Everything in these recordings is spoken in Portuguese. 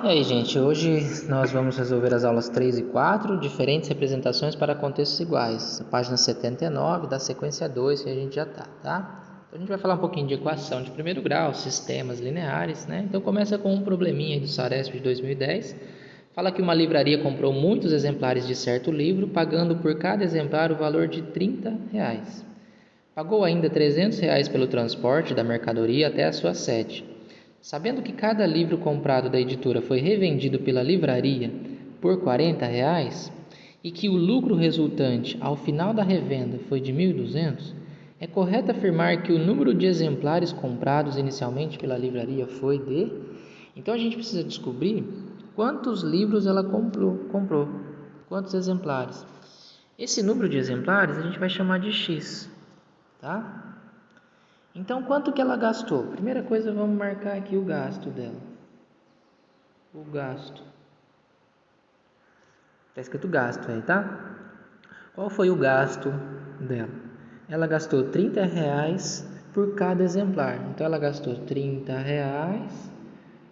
E aí, gente, hoje nós vamos resolver as aulas 3 e 4, diferentes representações para contextos iguais. A página 79 da sequência 2 que a gente já tá? Então a gente vai falar um pouquinho de equação de primeiro grau, sistemas lineares, né? Então começa com um probleminha do Saresp de 2010. Fala que uma livraria comprou muitos exemplares de certo livro, pagando por cada exemplar o valor de R$ 30. Pagou ainda R$ 300 pelo transporte da mercadoria até a sua sede. Sabendo que cada livro comprado da editora foi revendido pela livraria por R$ 40 e que o lucro resultante ao final da revenda foi de 1.200, é correto afirmar que o número de exemplares comprados inicialmente pela livraria foi de... Então a gente precisa descobrir quantos livros ela comprou, quantos exemplares. Esse número de exemplares a gente vai chamar de X, tá? Então, quanto que ela gastou? Primeira coisa, vamos marcar aqui o gasto dela. O gasto. Está escrito gasto aí, tá? Qual foi o gasto dela? Ela gastou R$ 30 por cada exemplar. Então, ela gastou R$ 30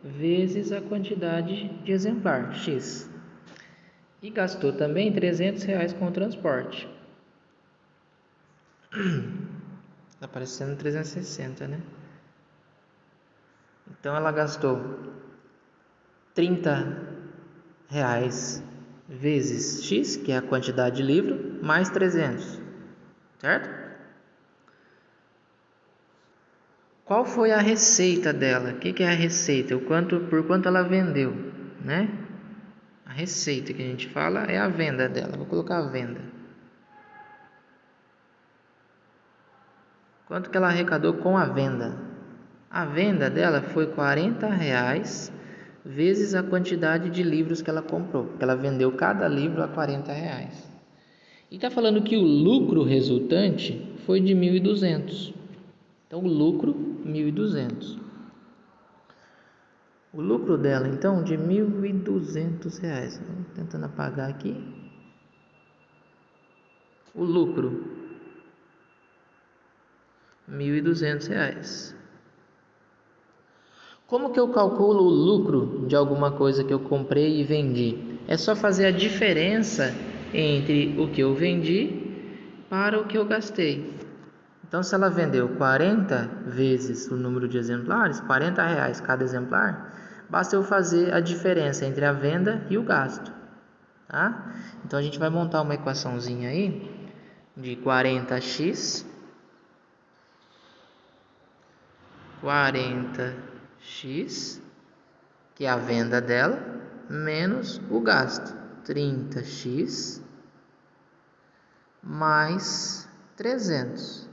vezes a quantidade de exemplar, X. E gastou também R$ 300 com o transporte. Está aparecendo 360, né? Então, ela gastou R$ 30 vezes X, que é a quantidade de livro, mais 300, certo? Qual foi a receita dela? O que é a receita? Por quanto ela vendeu, né? A receita que a gente fala é a venda dela. Vou colocar a venda. Quanto que ela arrecadou com a venda? A venda dela foi R$ 40 vezes a quantidade de livros que ela comprou. Ela vendeu cada livro a R$ 40. E está falando que o lucro resultante foi de 1.200. Então, o lucro, 1.200. O lucro dela, então, de R$ 1.200. Estou tentando apagar aqui. O lucro, R$ 1.200. Como que eu calculo o lucro de alguma coisa que eu comprei e vendi? É só fazer a diferença entre o que eu vendi para o que eu gastei. Então, se ela vendeu 40 vezes o número de exemplares, R$ 40 cada exemplar, basta eu fazer a diferença entre a venda e o gasto, tá? Então, a gente vai montar uma equaçãozinha aí de 40x, que é a venda dela, menos o gasto, 30x mais 300.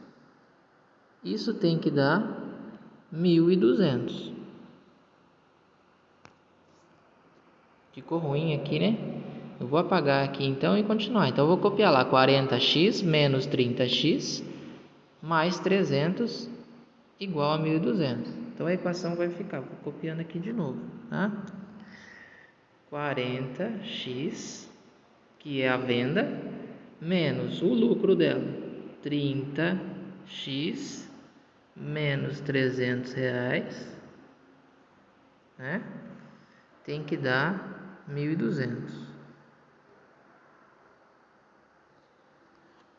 Isso tem que dar 1.200. Ficou ruim aqui, né? Eu vou apagar aqui então e continuar. Então eu vou copiar lá 40x menos 30x mais 300 igual a 1.200. Então a equação vai ficar, vou copiando aqui de novo, tá? 40x, que é a venda, menos o lucro dela, 30x menos R$ 300, né? Tem que dar 1.200.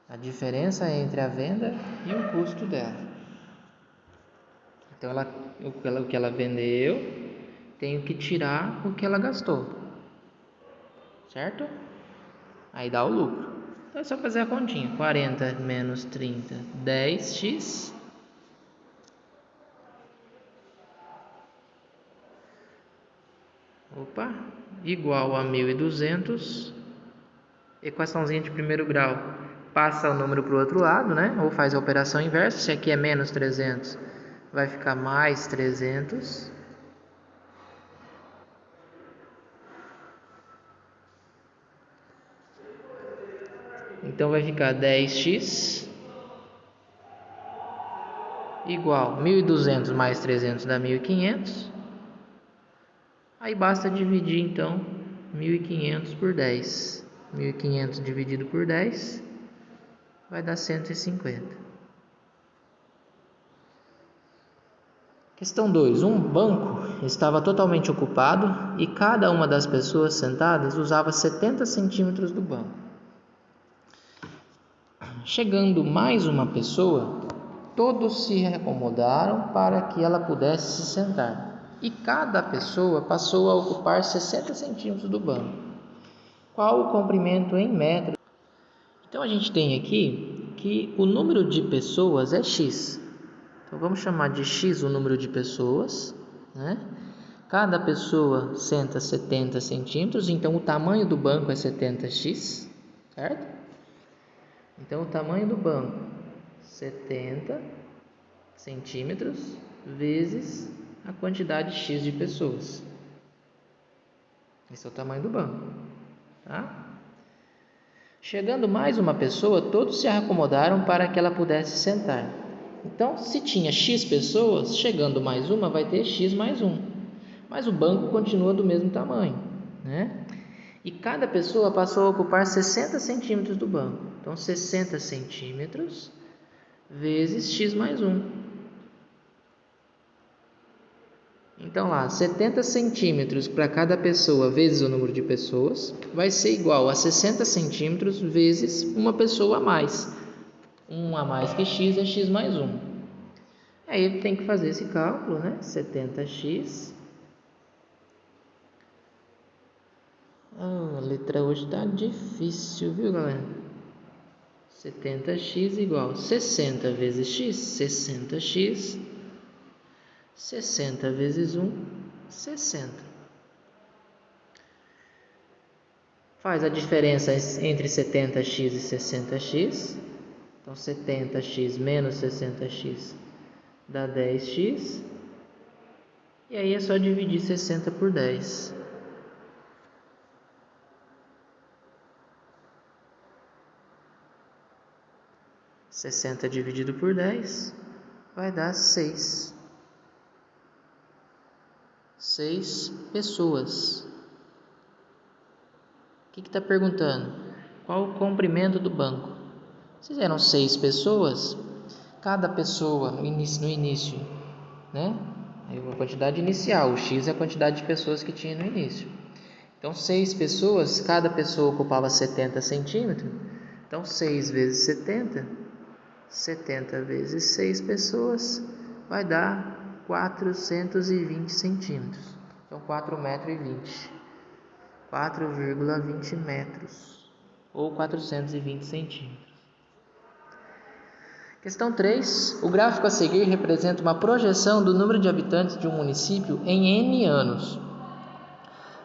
A diferença entre a venda e o custo dela. Então, o que ela vendeu, tenho que tirar o que ela gastou, certo? Aí dá o lucro. Então é só fazer a continha. 40 menos 30, 10x. Igual a 1.200. Equaçãozinha de primeiro grau. Passa o número para o outro lado, né? Ou faz a operação inversa. Se aqui é menos 300, vai ficar mais 300. Então vai ficar 10x igual 1.200 mais 300 dá 1.500. Aí basta dividir então 1.500 por 10. 1.500 dividido por 10 vai dar 150. Questão 2. Um banco estava totalmente ocupado e cada uma das pessoas sentadas usava 70 centímetros do banco. Chegando mais uma pessoa, todos se acomodaram para que ela pudesse se sentar e cada pessoa passou a ocupar 60 centímetros do banco. Qual o comprimento em metros? Então a gente tem aqui que o número de pessoas é x. Então vamos chamar de x o número de pessoas, né? Cada pessoa senta 70 centímetros, então o tamanho do banco é 70x, certo? Então o tamanho do banco, 70 centímetros vezes a quantidade x de pessoas. Esse é o tamanho do banco, tá? Chegando mais uma pessoa, todos se acomodaram para que ela pudesse sentar. Então, se tinha x pessoas, chegando mais uma, vai ter x mais 1. Mas o banco continua do mesmo tamanho, né? E cada pessoa passou a ocupar 60 centímetros do banco. Então, 60 centímetros vezes x mais 1. Então, lá, 70 centímetros para cada pessoa vezes o número de pessoas vai ser igual a 60 centímetros vezes uma pessoa a mais. 1 a mais que x é x mais 1. Aí ele tem que fazer esse cálculo, né? 70x. A letra hoje está difícil, viu, galera? 70x igual 60 vezes x, 60x. 60 vezes 1, 60. Faz a diferença entre 70x e 60x. Então, 70x menos 60x dá 10x. E aí é só dividir 60 por 10. Sessenta dividido por 10 vai dar 6. 6 pessoas. O que está perguntando? Qual o comprimento do banco? Se eram 6 pessoas, cada pessoa no início, né? Aí a quantidade inicial, o x é a quantidade de pessoas que tinha no início. Então, 6 pessoas, cada pessoa ocupava 70 centímetros. Então, 6 vezes 70, 70 vezes 6 pessoas, vai dar 420 centímetros. Então, 4,20 metros. 4,20 metros. Ou 420 centímetros. Questão 3. O gráfico a seguir representa uma projeção do número de habitantes de um município em N anos.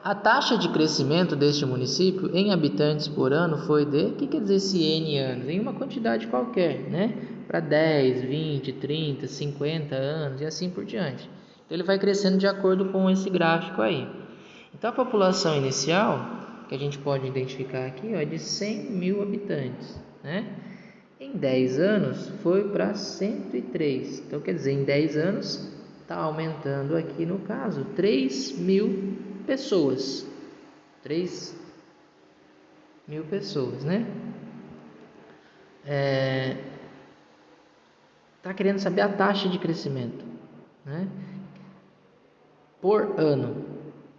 A taxa de crescimento deste município em habitantes por ano foi de... O que quer dizer esse N anos? Em uma quantidade qualquer, né? Para 10, 20, 30, 50 anos e assim por diante. Então, ele vai crescendo de acordo com esse gráfico aí. Então, a população inicial, que a gente pode identificar aqui, ó, é de 100 mil habitantes, né? Em 10 anos, foi para 103. Então, quer dizer, em 10 anos, está aumentando aqui, no caso, 3 mil pessoas. 3 mil pessoas, né? Está querendo saber a taxa de crescimento, né? Por ano.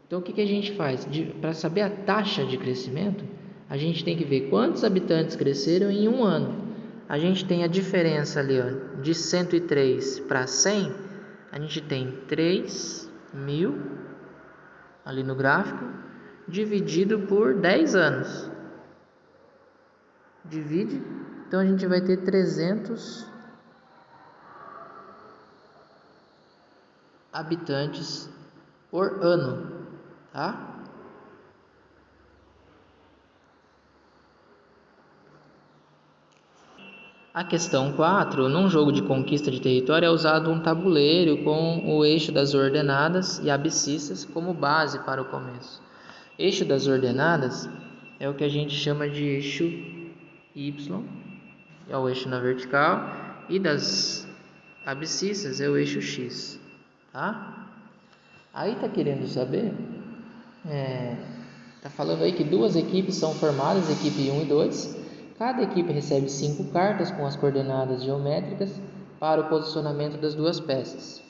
Então, o que a gente faz? Para saber a taxa de crescimento, a gente tem que ver quantos habitantes cresceram em um ano. A gente tem a diferença ali, ó, de 103 para 100, a gente tem 3 mil ali no gráfico, dividido por 10 anos. Divide, então a gente vai ter 300 habitantes por ano, tá? A questão 4, num jogo de conquista de território é usado um tabuleiro com o eixo das ordenadas e abscissas como base para o começo. Eixo das ordenadas é o que a gente chama de eixo Y, é o eixo na vertical, e das abscissas é o eixo X, tá? Aí tá querendo saber, tá falando aí que duas equipes são formadas, equipe 1 e 2. Cada equipe recebe 5 cartas com as coordenadas geométricas para o posicionamento das duas peças.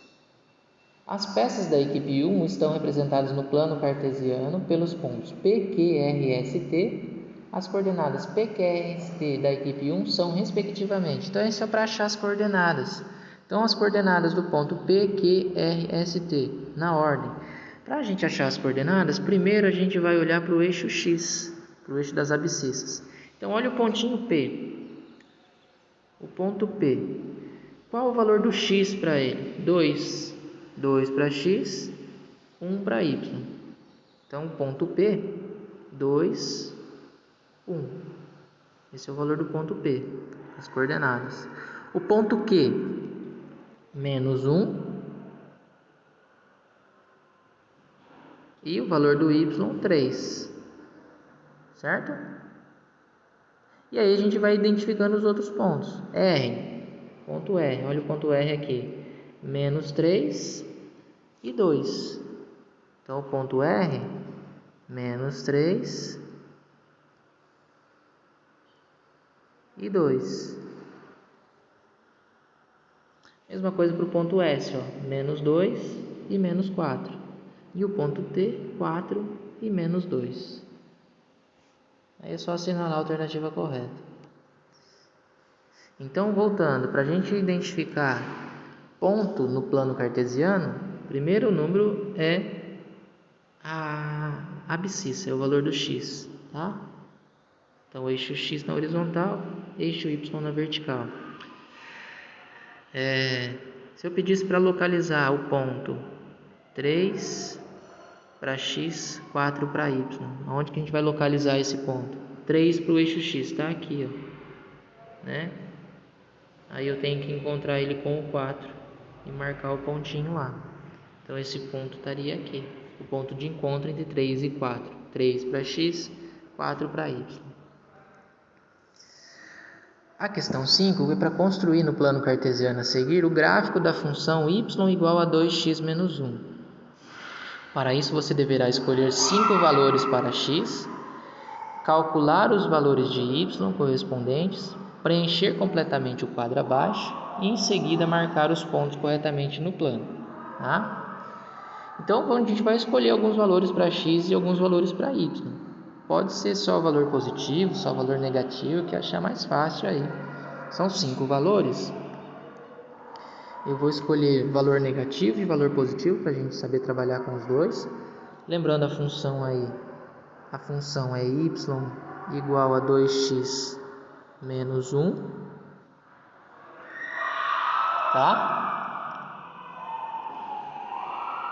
As peças da equipe 1 estão representadas no plano cartesiano pelos pontos P, Q, R, S, T. As coordenadas P, Q, R, S, T da equipe 1 são respectivamente. Então, isso é para achar as coordenadas. Então, as coordenadas do ponto P, Q, R, S, T, na ordem. Para a gente achar as coordenadas, primeiro a gente vai olhar para o eixo X, para o eixo das abscissas. Então, olha o pontinho P. O ponto P. Qual o valor do X para ele? 2. 2 para X, 1 para Y. Então, ponto P, 2, 1. Esse é o valor do ponto P, as coordenadas. O ponto Q, menos 1. E o valor do Y, 3. Certo? E aí a gente vai identificando os outros pontos. R, ponto R, olha o ponto R aqui. Menos 3 e 2. Então, o ponto R, menos 3 e 2. Mesma coisa para o ponto S, ó, menos 2 e menos 4. E o ponto T, 4 e menos 2. Aí é só assinalar a alternativa correta. Então, voltando, para a gente identificar ponto no plano cartesiano, primeiro o número é a abscissa, é o valor do x, tá? Então, eixo x na horizontal, eixo y na vertical. Se eu pedisse para localizar o ponto 3 para x, 4 para y, onde que a gente vai localizar esse ponto? 3 para o eixo x, tá aqui, ó, né? Aí eu tenho que encontrar ele com o 4 e marcar o pontinho lá. Então, esse ponto estaria aqui, o ponto de encontro entre 3 e 4. 3 para x, 4 para y. A questão 5 é para construir no plano cartesiano a seguir o gráfico da função y igual a 2x menos 1. Para isso, você deverá escolher 5 valores para x, calcular os valores de y correspondentes, preencher completamente o quadro abaixo e, em seguida, marcar os pontos corretamente no plano. Tá? Então, a gente vai escolher alguns valores para x e alguns valores para y. Pode ser só valor positivo, só valor negativo, que achar mais fácil aí. São 5 valores. Eu vou escolher valor negativo e valor positivo para a gente saber trabalhar com os dois. Lembrando a função aí, a função é y igual a 2x menos 1, tá?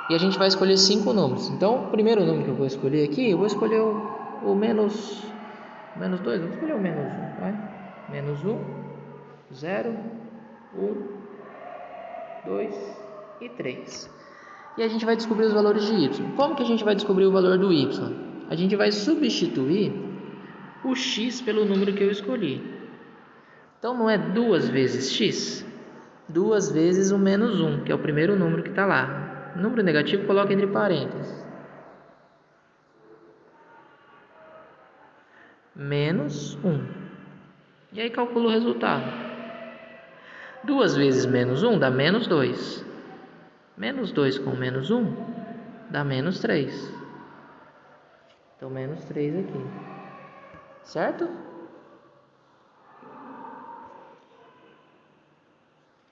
E a gente vai escolher 5 números. Então, o primeiro número que eu vou escolher aqui, eu vou escolher o menos 2, vamos escolher o menos 1, vai? Menos 1, 0, 1, 2 e 3. E a gente vai descobrir os valores de y. Como que a gente vai descobrir o valor do y? A gente vai substituir o x pelo número que eu escolhi. Então, não é 2 vezes x? 2 vezes o menos 1, que é o primeiro número que está lá. Número negativo, coloca entre parênteses. Menos 1. E aí calcula o resultado. 2 vezes menos 1 dá menos 2. Menos 2 com menos 1 dá menos 3. Então, menos 3 aqui. Certo?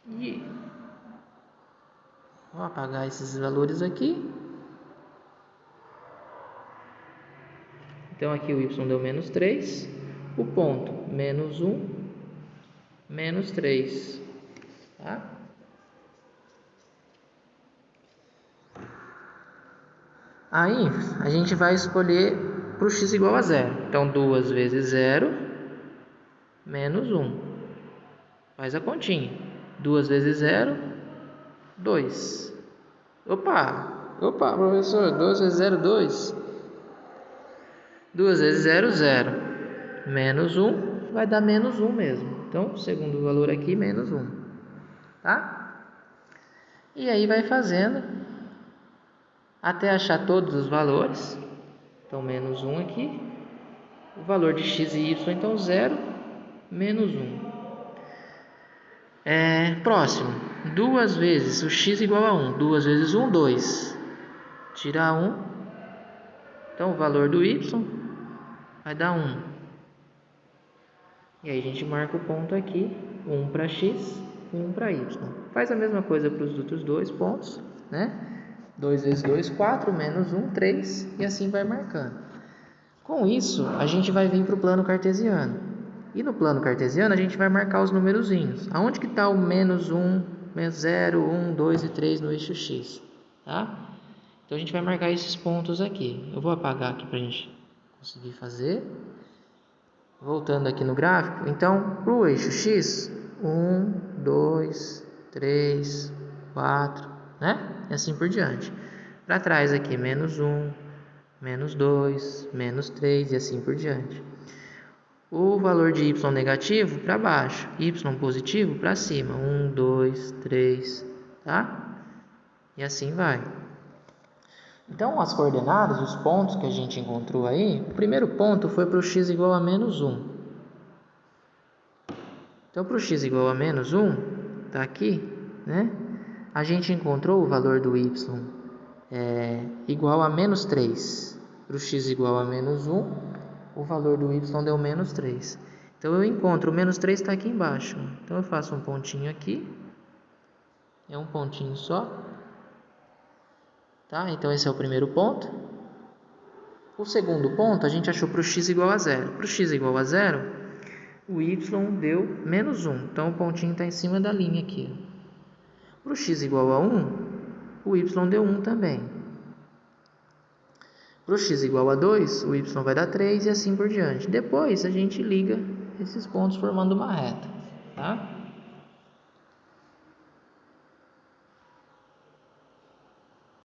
E vou apagar esses valores aqui. Então, aqui o y deu menos 3. O ponto, menos 1, menos 3. Tá? Aí, a gente vai escolher para o x igual a 0. Então, 2 vezes 0, menos 1. Faz a continha. 2 vezes 0, 2. Opa, professor, 2 vezes 0, 2. 2 vezes 0, 0. Menos 1 vai dar menos 1 mesmo. Então, o segundo valor aqui, menos 1. Tá? E aí vai fazendo até achar todos os valores. Então, menos 1 aqui. O valor de x e y, então, 0, menos 1. Próximo. duas vezes o x igual a 1. 2 vezes 1, 2. Tirar 1. Então, o valor do y vai dar 1. E aí a gente marca o ponto aqui. 1 para x, 1 para y. Faz a mesma coisa para os outros dois pontos, né? 2 vezes 2, 4. Menos 1, 3. E assim vai marcando. Com isso, a gente vai vir para o plano cartesiano. E no plano cartesiano, a gente vai marcar os numerozinhos. Aonde que está o menos 1, menos 0, 1, 2 e 3 no eixo x? Tá? Então, a gente vai marcar esses pontos aqui. Eu vou apagar aqui para a gente conseguir fazer. Voltando aqui no gráfico. Então, para o eixo x, 1, 2, 3, 4, né? E assim por diante. Para trás aqui, menos 1, menos 2, menos 3 e assim por diante. O valor de y negativo para baixo, y positivo para cima. 1, 2, 3, tá? E assim vai. Então, as coordenadas, os pontos que a gente encontrou aí, o primeiro ponto foi para o x igual a menos 1. Então, para o x igual a menos 1, tá aqui, né? A gente encontrou o valor do y igual a menos 3. Para o x igual a menos 1, o valor do y deu menos 3. Então, eu encontro o menos 3 está aqui embaixo. Então, eu faço um pontinho aqui. É um pontinho só. Tá? Então, esse é o primeiro ponto. O segundo ponto, a gente achou para o x igual a 0. Para o x igual a 0, o y deu menos 1. Então, o pontinho está em cima da linha aqui. Para o x igual a 1, o y deu 1 também. Para o x igual a 2, o y vai dar 3 e assim por diante. Depois, a gente liga esses pontos formando uma reta. Tá?